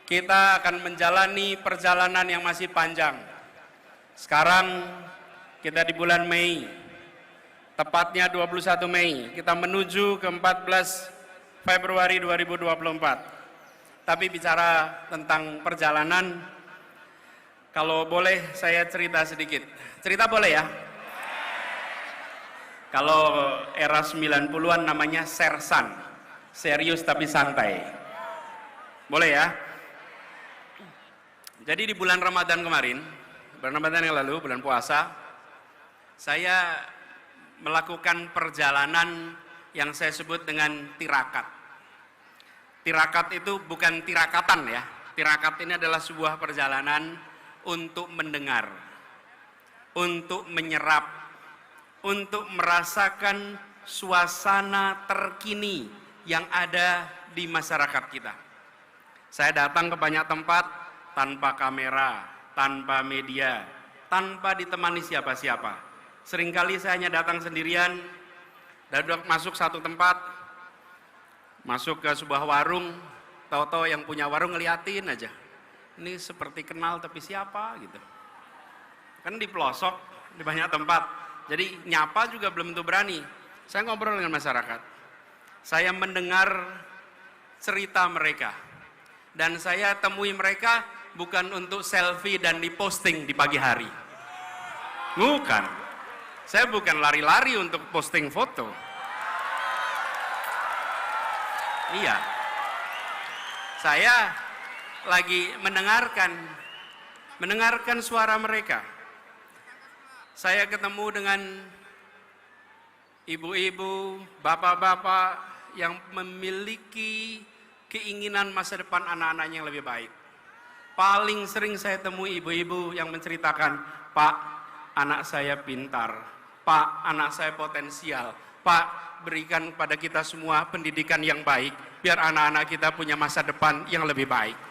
kita akan menjalani perjalanan yang masih panjang. Sekarang kita di bulan Mei, tepatnya 21 Mei, kita menuju ke 14 Februari 2024. Tapi bicara tentang perjalanan, kalau boleh saya cerita sedikit. Cerita boleh ya? Kalau era 90-an namanya sersan, serius tapi santai. Boleh ya? Jadi di bulan Ramadan kemarin, bulan Ramadan yang lalu, bulan puasa, saya melakukan perjalanan yang saya sebut dengan tirakat. Tirakat itu bukan tirakatan ya. Tirakat ini adalah sebuah perjalanan untuk mendengar, untuk menyerap, untuk merasakan suasana terkini yang ada di masyarakat kita. Saya datang ke banyak tempat tanpa kamera, tanpa media, tanpa ditemani siapa-siapa. Seringkali saya hanya datang sendirian, dan masuk satu tempat, masuk ke sebuah warung, tahu-tahu yang punya warung ngeliatin aja. Ini seperti kenal tapi siapa gitu. Kan di pelosok, di banyak tempat. Jadi nyapa juga belum tentu berani. Saya ngobrol dengan masyarakat. Saya mendengar cerita mereka. Dan saya temui mereka bukan untuk selfie dan diposting di pagi hari. Bukan. Saya bukan lari-lari untuk posting foto. Iya. Saya lagi mendengarkan suara mereka. Saya ketemu dengan ibu-ibu, bapak-bapak yang memiliki keinginan masa depan anak-anaknya yang lebih baik. Paling sering saya temui ibu-ibu yang menceritakan, Pak, anak saya pintar, Pak, anak saya potensial, Pak, berikan kepada kita semua pendidikan yang baik, biar anak-anak kita punya masa depan yang lebih baik.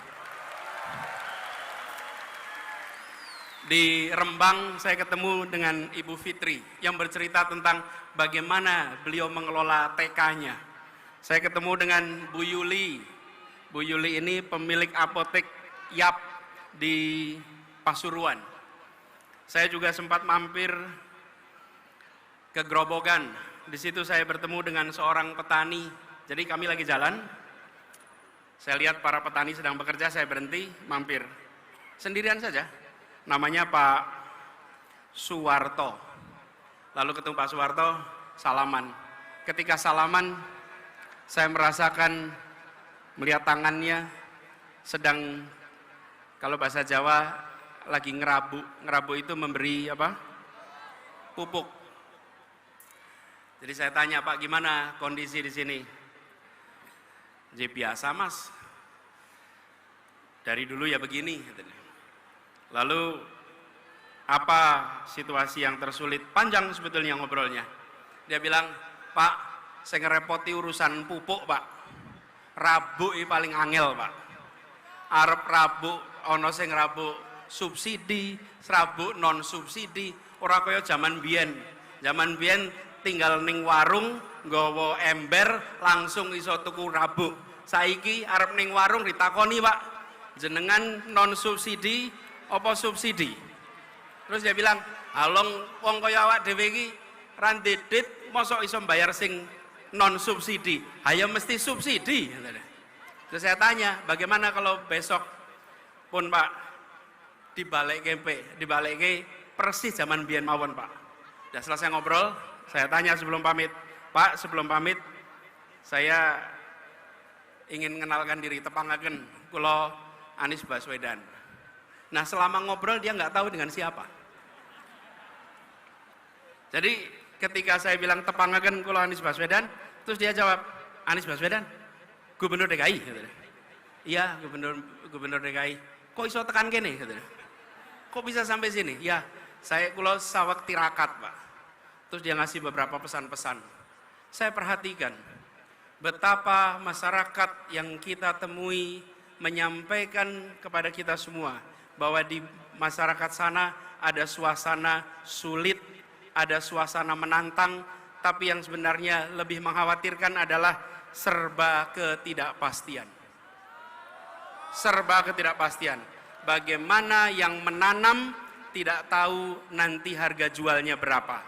Di Rembang saya ketemu dengan Ibu Fitri yang bercerita tentang bagaimana beliau mengelola TK-nya. Saya ketemu dengan Bu Yuli. Bu Yuli ini pemilik apotek Yap di Pasuruan. Saya juga sempat mampir ke Grobogan. Di situ saya bertemu dengan seorang petani. Jadi kami lagi jalan. Saya lihat para petani sedang bekerja, saya berhenti, mampir. Sendirian saja. Namanya Pak Suwarto. Lalu ketemu Pak Suwarto, salaman. Ketika salaman, saya merasakan melihat tangannya sedang, kalau bahasa Jawa lagi ngerabu. Ngerabu itu memberi apa? Pupuk. Jadi saya tanya, Pak, gimana kondisi di sini? Jadi biasa, Mas. Dari dulu ya begini. Lalu apa situasi yang tersulit? Panjang sebetulnya ngobrolnya. Dia bilang, Pak, saya ngerepoti urusan pupuk, Pak. Rabuk ini paling angel, Pak. Arep rabuk, ono sing rabuk subsidi, rabuk non subsidi. Ora kaya zaman biyen. Zaman biyen tinggal ning warung, nggawa ember, langsung iso tuku rabuk. Saiki arep ning warung ditakoni, Pak, jenengan non subsidi apa subsidi? Terus dia bilang, along wong kaya awak dhewe iki ra ndedit mosok iso bayar sing non subsidi. Hayo mesti subsidi. Terus saya tanya, bagaimana kalau besok pun Pak dibalikke persis zaman biyen mawon, Pak. Udah selesai ngobrol, saya tanya sebelum pamit, Pak, sebelum pamit saya ingin mengenalkan diri, tepangaken kula Anies Baswedan. Nah, selama ngobrol dia nggak tahu dengan siapa. Jadi ketika saya bilang tepangaken kula Anies Baswedan, terus dia jawab, Anies Baswedan, Gubernur DKI. Iya, Gubernur DKI. Kok iso tekan kene? Kok bisa sampai sini? Ya, saya kula saweg tirakat, Pak. Terus dia ngasih beberapa pesan-pesan. Saya perhatikan betapa masyarakat yang kita temui menyampaikan kepada kita semua bahwa di masyarakat sana ada suasana sulit, ada suasana menantang, tapi yang sebenarnya lebih mengkhawatirkan adalah serba ketidakpastian. serba ketidakpastian. Bagaimana yang menanam tidak tahu nanti harga jualnya berapa.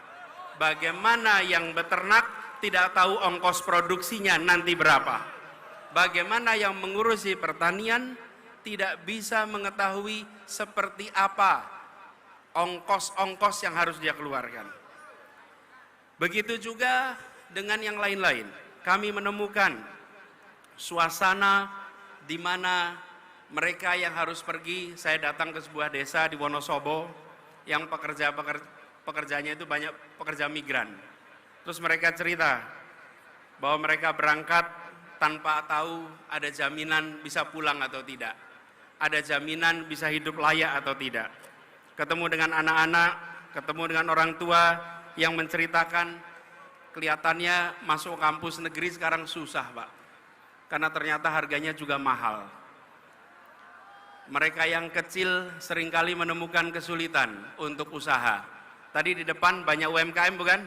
Bagaimana yang beternak tidak tahu ongkos produksinya nanti berapa. Bagaimana yang mengurusi pertanian tidak bisa mengetahui seperti apa ongkos-ongkos yang harus dia keluarkan. Begitu juga dengan yang lain-lain. Kami menemukan suasana di mana mereka yang harus pergi, saya datang ke sebuah desa di Wonosobo yang pekerjanya itu banyak pekerja migran. Terus mereka cerita bahwa mereka berangkat tanpa tahu ada jaminan bisa pulang atau tidak. Ada jaminan bisa hidup layak atau tidak. Ketemu dengan anak-anak, ketemu dengan orang tua yang menceritakan kelihatannya masuk kampus negeri sekarang susah, Pak. Karena ternyata harganya juga mahal. Mereka yang kecil seringkali menemukan kesulitan untuk usaha. Tadi di depan banyak UMKM bukan?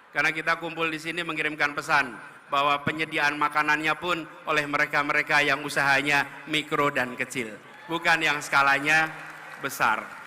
Karena kita kumpul di sini mengirimkan pesan bahwa penyediaan makanannya pun oleh mereka-mereka yang usahanya mikro dan kecil, bukan yang skalanya besar.